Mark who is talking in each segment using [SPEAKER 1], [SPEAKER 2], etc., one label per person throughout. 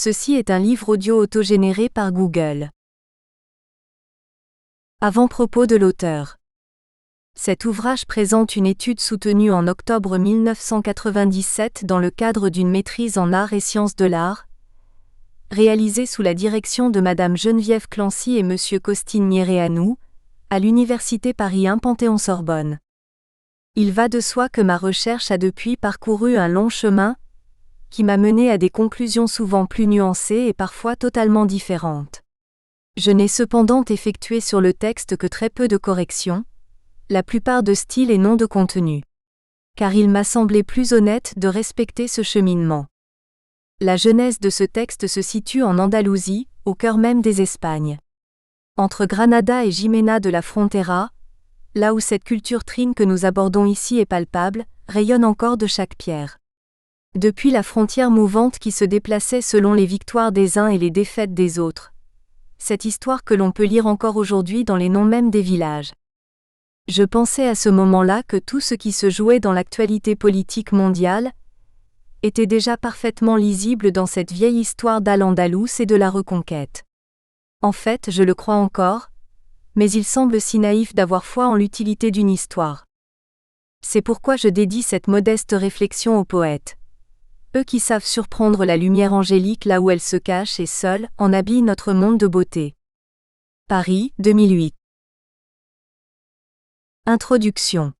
[SPEAKER 1] Ceci est un livre audio autogénéré par Google. Avant-propos de l'auteur. Cet ouvrage présente une étude soutenue en octobre 1997 dans le cadre d'une maîtrise en arts et sciences de l'art, réalisée sous la direction de Madame Geneviève Clancy et Monsieur Costin Niereanu, à l'Université Paris 1 Panthéon-Sorbonne. Il va de soi que ma recherche a depuis parcouru un long chemin, qui m'a mené à des conclusions souvent plus nuancées et parfois totalement différentes. Je n'ai cependant effectué sur le texte que très peu de corrections, la plupart de style et non de contenu. Car il m'a semblé plus honnête de respecter ce cheminement. La genèse de ce texte se situe en Andalousie, au cœur même des Espagnes. Entre Granada et Jimena de la Frontera, là où cette culture trine que nous abordons ici est palpable, rayonne encore de chaque pierre. Depuis la frontière mouvante qui se déplaçait selon les victoires des uns et les défaites des autres. Cette histoire que l'on peut lire encore aujourd'hui dans les noms mêmes des villages. Je pensais à ce moment-là que tout ce qui se jouait dans l'actualité politique mondiale était déjà parfaitement lisible dans cette vieille histoire d'Al-Andalus et de la Reconquête. En fait, je le crois encore, mais il semble si naïf d'avoir foi en l'utilité d'une histoire. C'est pourquoi je dédie cette modeste réflexion aux poètes. Eux qui savent surprendre la lumière angélique là où elle se cache et seuls en habillent notre monde de beauté. Paris, 2008. Introduction.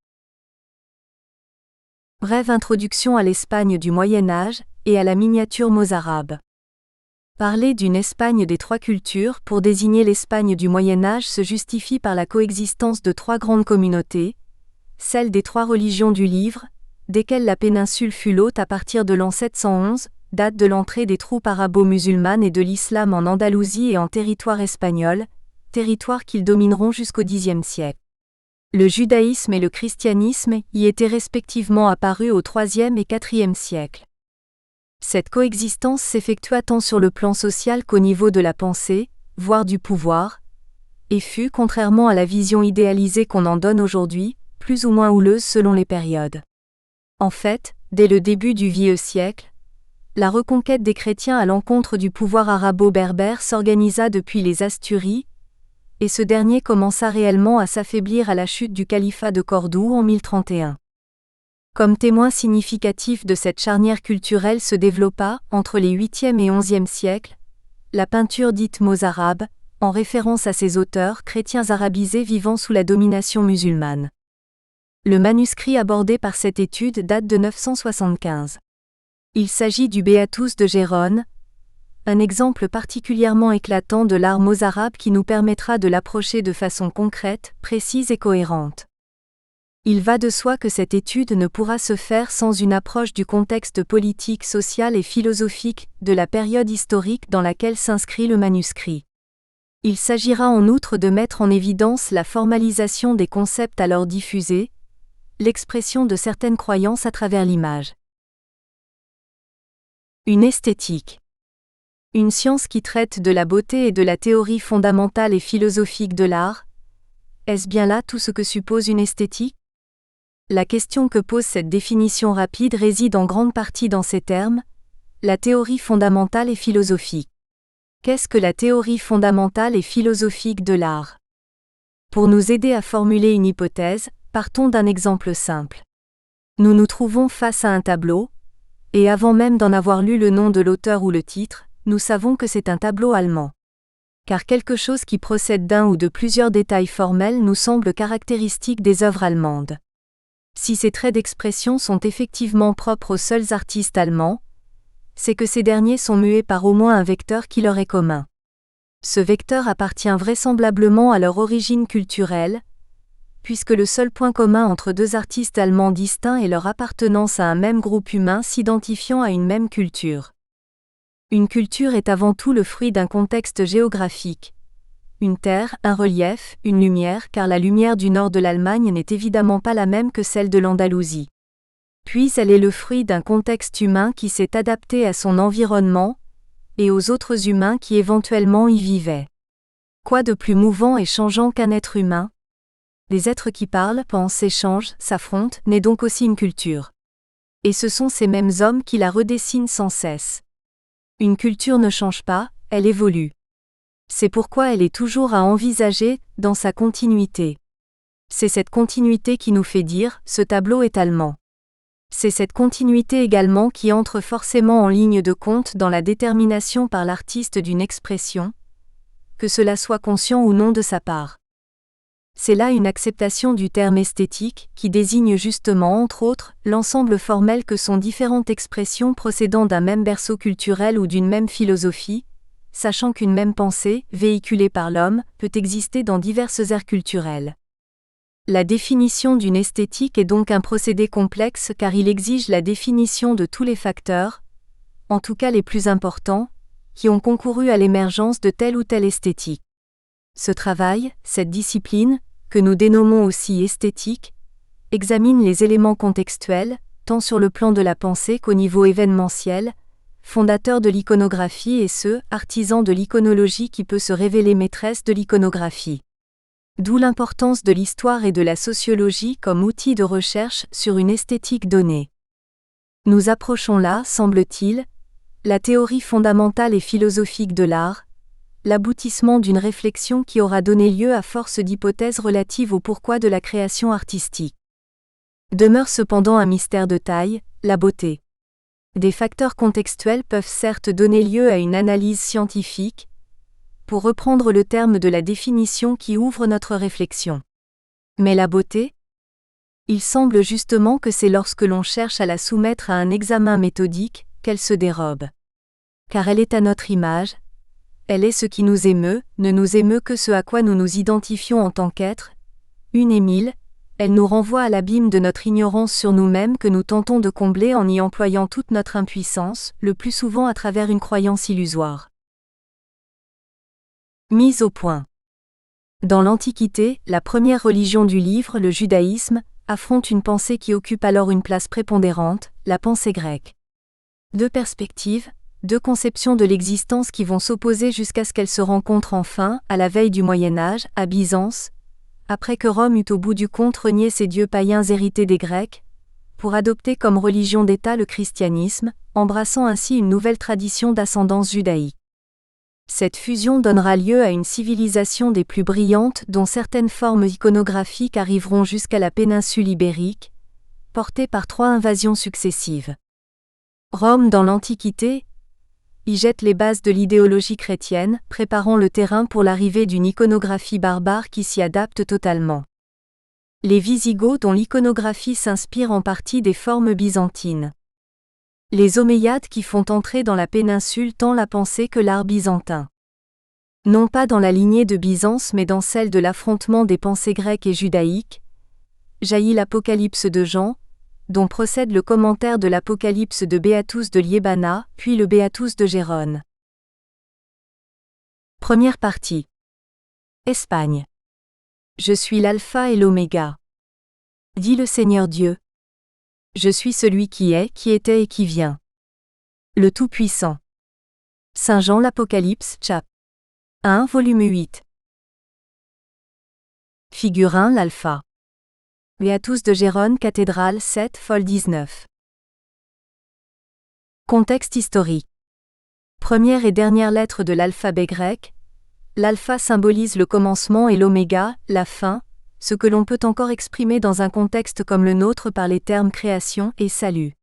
[SPEAKER 1] Brève introduction à l'Espagne du Moyen Âge et à la miniature mozarabe. Parler d'une Espagne des trois cultures pour désigner l'Espagne du Moyen Âge se justifie par la coexistence de trois grandes communautés, celle des trois religions du livre, desquelles la péninsule fut l'hôte à partir de l'an 711, date de l'entrée des troupes arabo-musulmanes et de l'islam en Andalousie et en territoire espagnol, territoire qu'ils domineront jusqu'au Xe siècle. Le judaïsme et le christianisme y étaient respectivement apparus au IIIe et IVe siècle. Cette coexistence s'effectua tant sur le plan social qu'au niveau de la pensée, voire du pouvoir, et fut, contrairement à la vision idéalisée qu'on en donne aujourd'hui, plus ou moins houleuse selon les périodes. En fait, dès le début du Vieux siècle, la reconquête des chrétiens à l'encontre du pouvoir arabo-berbère s'organisa depuis les Asturies, et ce dernier commença réellement à s'affaiblir à la chute du califat de Cordoue en 1031. Comme témoin significatif de cette charnière culturelle se développa, entre les 8e et 11e siècles, la peinture dite mozarabe, en référence à ces auteurs chrétiens arabisés vivant sous la domination musulmane. Le manuscrit abordé par cette étude date de 975. Il s'agit du Beatus de Gérone, un exemple particulièrement éclatant de l'art mozarabe qui nous permettra de l'approcher de façon concrète, précise et cohérente. Il va de soi que cette étude ne pourra se faire sans une approche du contexte politique, social et philosophique de la période historique dans laquelle s'inscrit le manuscrit. Il s'agira en outre de mettre en évidence la formalisation des concepts alors diffusés, l'expression de certaines croyances à travers l'image. Une esthétique. Une science qui traite de la beauté et de la théorie fondamentale et philosophique de l'art. Est-ce bien là tout ce que suppose une esthétique ? La question que pose cette définition rapide réside en grande partie dans ces termes, la théorie fondamentale et philosophique. Qu'est-ce que la théorie fondamentale et philosophique de l'art ? Pour nous aider à formuler une hypothèse, partons d'un exemple simple. Nous nous trouvons face à un tableau, et avant même d'en avoir lu le nom de l'auteur ou le titre, nous savons que c'est un tableau allemand. Car quelque chose qui procède d'un ou de plusieurs détails formels nous semble caractéristique des œuvres allemandes. Si ces traits d'expression sont effectivement propres aux seuls artistes allemands, c'est que ces derniers sont mués par au moins un vecteur qui leur est commun. Ce vecteur appartient vraisemblablement à leur origine culturelle, puisque le seul point commun entre deux artistes allemands distincts est leur appartenance à un même groupe humain s'identifiant à une même culture. Une culture est avant tout le fruit d'un contexte géographique. Une terre, un relief, une lumière, car la lumière du nord de l'Allemagne n'est évidemment pas la même que celle de l'Andalousie. Puis elle est le fruit d'un contexte humain qui s'est adapté à son environnement, et aux autres humains qui éventuellement y vivaient. Quoi de plus mouvant et changeant qu'un être humain ? Les êtres qui parlent, pensent, échangent, s'affrontent, n'est donc aussi une culture. Et ce sont ces mêmes hommes qui la redessinent sans cesse. Une culture ne change pas, elle évolue. C'est pourquoi elle est toujours à envisager, dans sa continuité. C'est cette continuité qui nous fait dire « ce tableau est allemand ». C'est cette continuité également qui entre forcément en ligne de compte dans la détermination par l'artiste d'une expression, que cela soit conscient ou non de sa part. C'est là une acceptation du terme esthétique, qui désigne justement entre autres l'ensemble formel que sont différentes expressions procédant d'un même berceau culturel ou d'une même philosophie, sachant qu'une même pensée, véhiculée par l'homme, peut exister dans diverses aires culturelles. La définition d'une esthétique est donc un procédé complexe car il exige la définition de tous les facteurs, en tout cas les plus importants, qui ont concouru à l'émergence de telle ou telle esthétique. Ce travail, cette discipline, que nous dénommons aussi esthétique, examine les éléments contextuels, tant sur le plan de la pensée qu'au niveau événementiel, fondateur de l'iconographie et artisan de l'iconologie qui peut se révéler maîtresse de l'iconographie. D'où l'importance de l'histoire et de la sociologie comme outil de recherche sur une esthétique donnée. Nous approchons là, semble-t-il, la théorie fondamentale et philosophique de l'art, l'aboutissement d'une réflexion qui aura donné lieu à force d'hypothèses relatives au pourquoi de la création artistique. Demeure cependant un mystère de taille, la beauté. Des facteurs contextuels peuvent certes donner lieu à une analyse scientifique, pour reprendre le terme de la définition qui ouvre notre réflexion. Mais la beauté ? Il semble justement que c'est lorsque l'on cherche à la soumettre à un examen méthodique, qu'elle se dérobe. Car elle est à notre image, elle est ce qui nous émeut, ne nous émeut que ce à quoi nous nous identifions en tant qu'être, une et mille, elle nous renvoie à l'abîme de notre ignorance sur nous-mêmes que nous tentons de combler en y employant toute notre impuissance, le plus souvent à travers une croyance illusoire. Mise au point. Dans l'Antiquité, la première religion du livre, le judaïsme, affronte une pensée qui occupe alors une place prépondérante, la pensée grecque. Deux perspectives, deux conceptions de l'existence qui vont s'opposer jusqu'à ce qu'elles se rencontrent enfin, à la veille du Moyen-Âge, à Byzance, après que Rome eut au bout du compte renié ses dieux païens hérités des Grecs, pour adopter comme religion d'État le christianisme, embrassant ainsi une nouvelle tradition d'ascendance judaïque. Cette fusion donnera lieu à une civilisation des plus brillantes dont certaines formes iconographiques arriveront jusqu'à la péninsule ibérique, portées par 3 invasions successives. Rome dans l'Antiquité y jette les bases de l'idéologie chrétienne, préparant le terrain pour l'arrivée d'une iconographie barbare qui s'y adapte totalement. Les Wisigoths dont l'iconographie s'inspire en partie des formes byzantines. Les Omeyyades qui font entrer dans la péninsule tant la pensée que l'art byzantin. Non pas dans la lignée de Byzance mais dans celle de l'affrontement des pensées grecques et judaïques, jaillit l'Apocalypse de Jean, dont procède le commentaire de l'Apocalypse de Beatus de Liébana, puis le Beatus de Gérone. Première partie. Espagne. Je suis l'alpha et l'oméga. Dit le Seigneur Dieu. Je suis celui qui est, qui était et qui vient. Le Tout-Puissant. Saint Jean l'Apocalypse, chap. 1, volume 8. Figure 1, l'alpha. Beatus de Gérone, cathédrale 7, fol 19. Contexte historique. Première et dernière lettre de l'alphabet grec, l'alpha symbolise le commencement et l'oméga, la fin, ce que l'on peut encore exprimer dans un contexte comme le nôtre par les termes création et salut.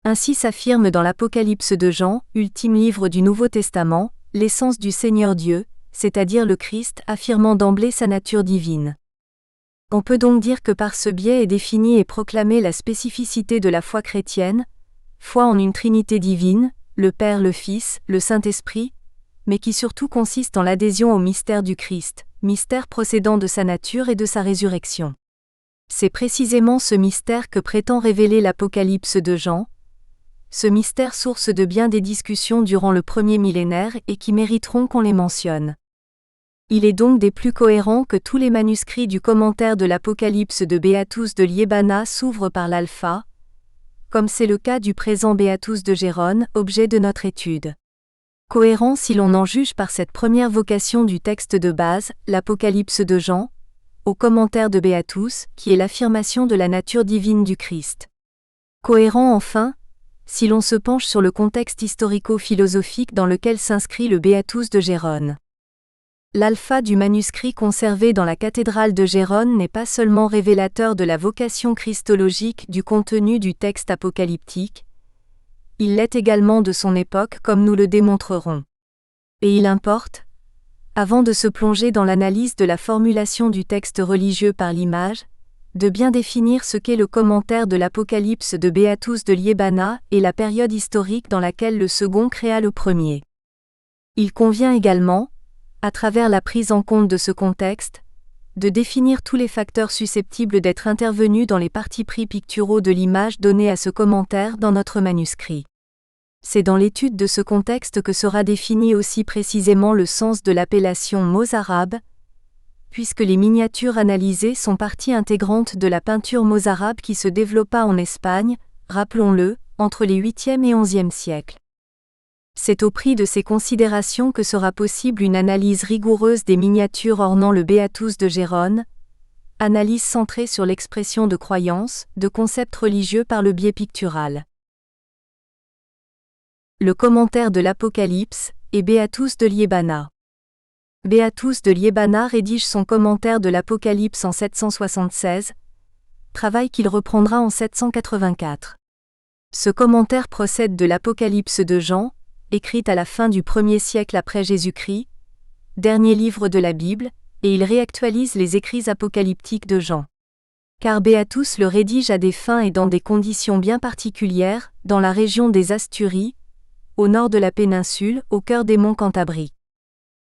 [SPEAKER 1] Ainsi s'affirme dans l'Apocalypse de Jean, ultime livre du Nouveau Testament, l'essence du Seigneur Dieu, c'est-à-dire le Christ affirmant d'emblée sa nature divine. On peut donc dire que par ce biais est définie et proclamée la spécificité de la foi chrétienne, foi en une Trinité divine, le Père, le Fils, le Saint-Esprit, mais qui surtout consiste en l'adhésion au mystère du Christ, mystère procédant de sa nature et de sa résurrection. C'est précisément ce mystère que prétend révéler l'Apocalypse de Jean, ce mystère source de bien des discussions durant le premier millénaire et qui mériteront qu'on les mentionne. Il est donc des plus cohérents que tous les manuscrits du commentaire de l'Apocalypse de Beatus de Liébana s'ouvrent par l'alpha, comme c'est le cas du présent Beatus de Gérone, objet de notre étude. Cohérent si l'on en juge par cette première vocation du texte de base, l'Apocalypse de Jean, au commentaire de Beatus, qui est l'affirmation de la nature divine du Christ. Cohérent enfin, si l'on se penche sur le contexte historico-philosophique dans lequel s'inscrit le Beatus de Gérone. L'alpha du manuscrit conservé dans la cathédrale de Gérone n'est pas seulement révélateur de la vocation christologique du contenu du texte apocalyptique, il l'est également de son époque comme nous le démontrerons. Et il importe, avant de se plonger dans l'analyse de la formulation du texte religieux par l'image, de bien définir ce qu'est le commentaire de l'Apocalypse de Beatus de Liébana et la période historique dans laquelle le second créa le premier. Il convient également, à travers la prise en compte de ce contexte, de définir tous les facteurs susceptibles d'être intervenus dans les partis pris picturaux de l'image donnée à ce commentaire dans notre manuscrit. C'est dans l'étude de ce contexte que sera défini aussi précisément le sens de l'appellation mozarabe, puisque les miniatures analysées sont partie intégrante de la peinture mozarabe qui se développa en Espagne, rappelons-le, entre les 8e et 11e siècles. C'est au prix de ces considérations que sera possible une analyse rigoureuse des miniatures ornant le Beatus de Gérone, analyse centrée sur l'expression de croyances, de concepts religieux par le biais pictural. Le commentaire de l'Apocalypse et Beatus de Liébana. Beatus de Liébana rédige son commentaire de l'Apocalypse en 776, travail qu'il reprendra en 784. Ce commentaire procède de l'Apocalypse de Jean, écrite à la fin du 1er siècle après Jésus-Christ, dernier livre de la Bible, et il réactualise les écrits apocalyptiques de Jean. Car Beatus le rédige à des fins et dans des conditions bien particulières, dans la région des Asturies, au nord de la péninsule, au cœur des monts Cantabrie.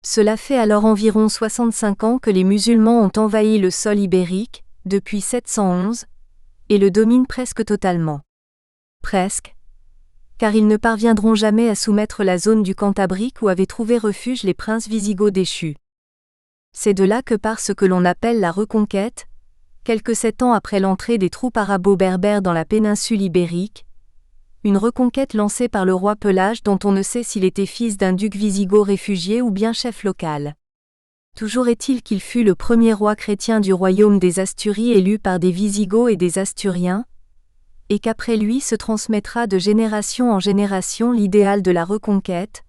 [SPEAKER 1] Cela fait alors environ 65 ans que les musulmans ont envahi le sol ibérique, depuis 711, et le dominent presque totalement. Presque, car ils ne parviendront jamais à soumettre la zone du Cantabrique où avaient trouvé refuge les princes wisigoths déchus. C'est de là que part ce que l'on appelle la Reconquête, quelques 7 ans après l'entrée des troupes arabo-berbères dans la péninsule ibérique, une reconquête lancée par le roi Pelage dont on ne sait s'il était fils d'un duc wisigoth réfugié ou bien chef local. Toujours est-il qu'il fut le premier roi chrétien du royaume des Asturies élu par des Wisigoths et des Asturiens, et qu'après lui se transmettra de génération en génération l'idéal de la reconquête,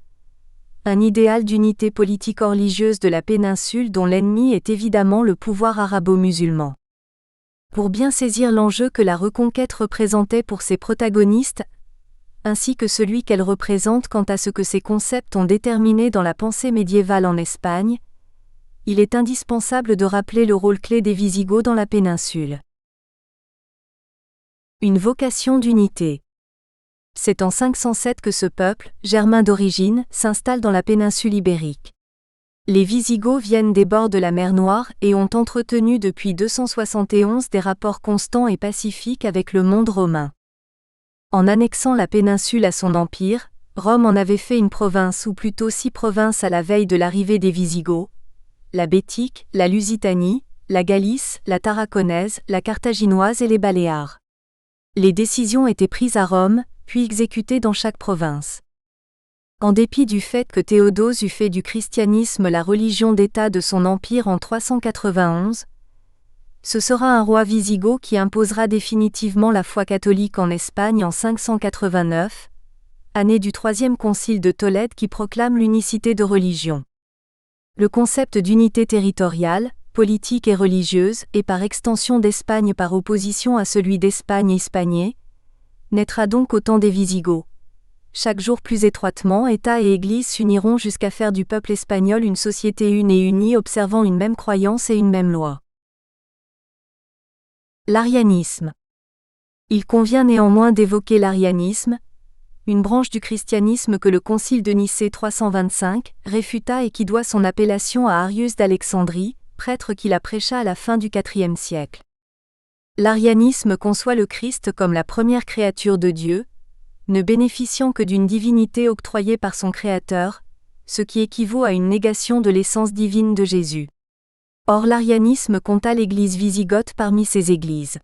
[SPEAKER 1] un idéal d'unité politico-religieuse de la péninsule dont l'ennemi est évidemment le pouvoir arabo-musulman. Pour bien saisir l'enjeu que la reconquête représentait pour ses protagonistes, ainsi que celui qu'elle représente quant à ce que ces concepts ont déterminé dans la pensée médiévale en Espagne, il est indispensable de rappeler le rôle clé des Wisigoths dans la péninsule. Une vocation d'unité. C'est en 507 que ce peuple, germain d'origine, s'installe dans la péninsule ibérique. Les Wisigoths viennent des bords de la mer Noire et ont entretenu depuis 271 des rapports constants et pacifiques avec le monde romain. En annexant la péninsule à son empire, Rome en avait fait une province ou plutôt 6 provinces à la veille de l'arrivée des Wisigoths, la Bétique, la Lusitanie, la Galice, la Tarraconaise, la Carthaginoise et les Baléares. Les décisions étaient prises à Rome, puis exécutées dans chaque province. En dépit du fait que Théodose eut fait du christianisme la religion d'État de son empire en 391, ce sera un roi wisigoth qui imposera définitivement la foi catholique en Espagne en 589, année du troisième concile de Tolède qui proclame l'unicité de religion. Le concept d'unité territoriale, politique et religieuse, et par extension d'Espagne par opposition à celui d'Espagne hispaniée, naîtra donc au temps des Wisigoths. Chaque jour plus étroitement, État et Église s'uniront jusqu'à faire du peuple espagnol une société une et unie observant une même croyance et une même loi. L'arianisme. Il convient néanmoins d'évoquer l'arianisme, une branche du christianisme que le Concile de Nicée 325 réfuta et qui doit son appellation à Arius d'Alexandrie, prêtre qui la prêcha à la fin du IVe siècle. L'arianisme conçoit le Christ comme la première créature de Dieu, ne bénéficiant que d'une divinité octroyée par son Créateur, ce qui équivaut à une négation de l'essence divine de Jésus. Or l'arianisme compta l'Église wisigothe parmi ces églises.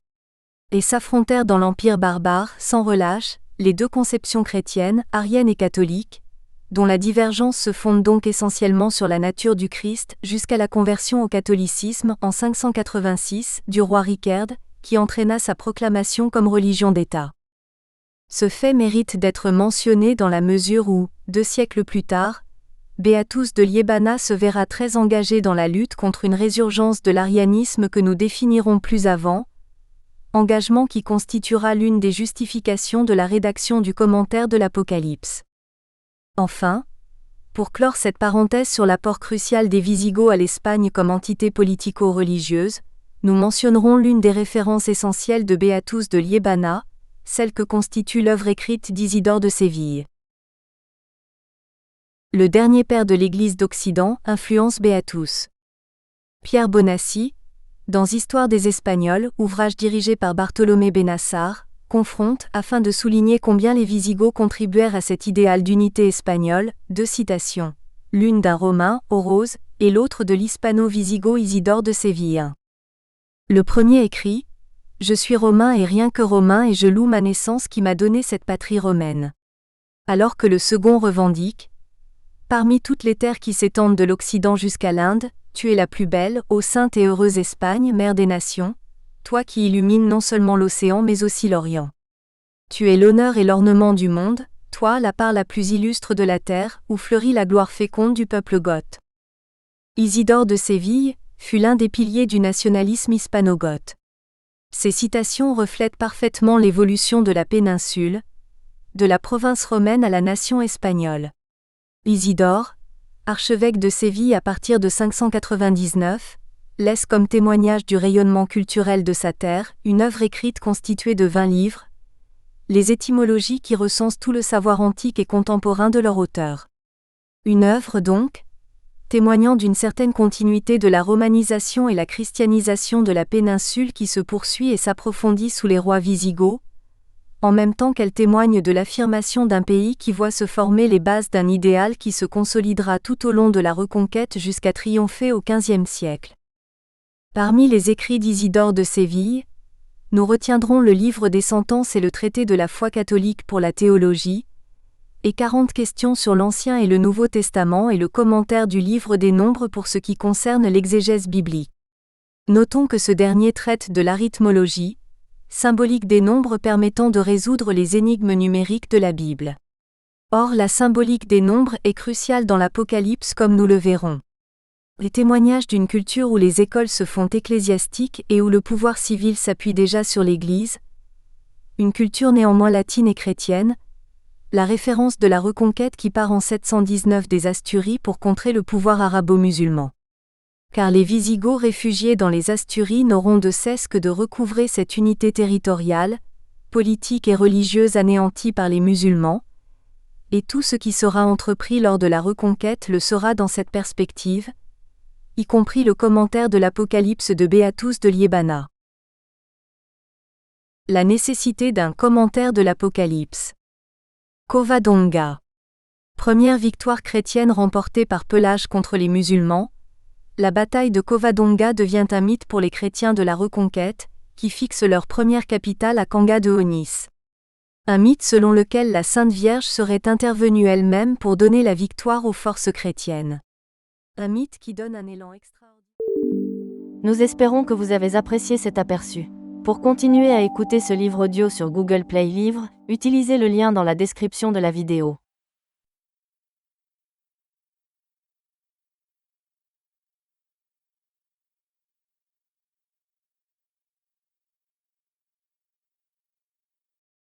[SPEAKER 1] Et s'affrontèrent dans l'Empire barbare, sans relâche, les deux conceptions chrétiennes, arienne et catholique, dont la divergence se fonde donc essentiellement sur la nature du Christ jusqu'à la conversion au catholicisme en 586 du roi Richerd, qui entraîna sa proclamation comme religion d'État. Ce fait mérite d'être mentionné dans la mesure où, 2 siècles plus tard, Beatus de Liébana se verra très engagé dans la lutte contre une résurgence de l'arianisme que nous définirons plus avant, engagement qui constituera l'une des justifications de la rédaction du commentaire de l'Apocalypse. Enfin, pour clore cette parenthèse sur l'apport crucial des Wisigoths à l'Espagne comme entité politico-religieuse, nous mentionnerons l'une des références essentielles de Beatus de Liébana, celle que constitue l'œuvre écrite d'Isidore de Séville. Le dernier père de l'Église d'Occident influence Beatus. Pierre Bonassi, dans Histoire des Espagnols, ouvrage dirigé par Bartolomé Benassar, confronte, afin de souligner combien les Wisigoths contribuèrent à cet idéal d'unité espagnole, 2 citations. L'une d'un Romain, Orose, et l'autre de l'hispano-wisigoth Isidore de Séville. Le premier écrit « Je suis romain et rien que romain et je loue ma naissance qui m'a donné cette patrie romaine ». Alors que le second revendique « Parmi toutes les terres qui s'étendent de l'Occident jusqu'à l'Inde, tu es la plus belle, ô sainte et heureuse Espagne, mère des nations, toi qui illumines non seulement l'océan mais aussi l'Orient. Tu es l'honneur et l'ornement du monde, toi la part la plus illustre de la terre, où fleurit la gloire féconde du peuple goth. » Isidore de Séville fut l'un des piliers du nationalisme hispano-goth. Ces citations reflètent parfaitement l'évolution de la péninsule, de la province romaine à la nation espagnole. Isidore, archevêque de Séville à partir de 599, laisse comme témoignage du rayonnement culturel de sa terre une œuvre écrite constituée de 20 livres, les étymologies qui recensent tout le savoir antique et contemporain de leur auteur. Une œuvre donc, témoignant d'une certaine continuité de la romanisation et la christianisation de la péninsule qui se poursuit et s'approfondit sous les rois wisigoths, en même temps qu'elle témoigne de l'affirmation d'un pays qui voit se former les bases d'un idéal qui se consolidera tout au long de la Reconquête jusqu'à triompher au XVe siècle. Parmi les écrits d'Isidore de Séville, nous retiendrons le livre des sentences et le traité de la foi catholique pour la théologie, et 40 questions sur l'Ancien et le Nouveau Testament et le commentaire du livre des Nombres pour ce qui concerne l'exégèse biblique. Notons que ce dernier traite de l'arithmologie, symbolique des nombres permettant de résoudre les énigmes numériques de la Bible. Or, la symbolique des nombres est cruciale dans l'Apocalypse comme nous le verrons. Les témoignages d'une culture où les écoles se font ecclésiastiques et où le pouvoir civil s'appuie déjà sur l'Église, une culture néanmoins latine et chrétienne, la référence de la Reconquête qui part en 719 des Asturies pour contrer le pouvoir arabo-musulman. Car les Wisigoths réfugiés dans les Asturies n'auront de cesse que de recouvrer cette unité territoriale, politique et religieuse anéantie par les musulmans, et tout ce qui sera entrepris lors de la Reconquête le sera dans cette perspective, y compris le commentaire de l'Apocalypse de Beatus de Liébana. La nécessité d'un commentaire de l'Apocalypse. Covadonga. Première victoire chrétienne remportée par Pelage contre les musulmans, la bataille de Covadonga devient un mythe pour les chrétiens de la Reconquête, qui fixent leur première capitale à Cangas de Onís. Un mythe selon lequel la Sainte Vierge serait intervenue elle-même pour donner la victoire aux forces chrétiennes. Un mythe qui donne un élan extraordinaire.
[SPEAKER 2] Nous espérons que vous avez apprécié cet aperçu. Pour continuer à écouter ce livre audio sur Google Play Livres, utilisez le lien dans la description de la vidéo.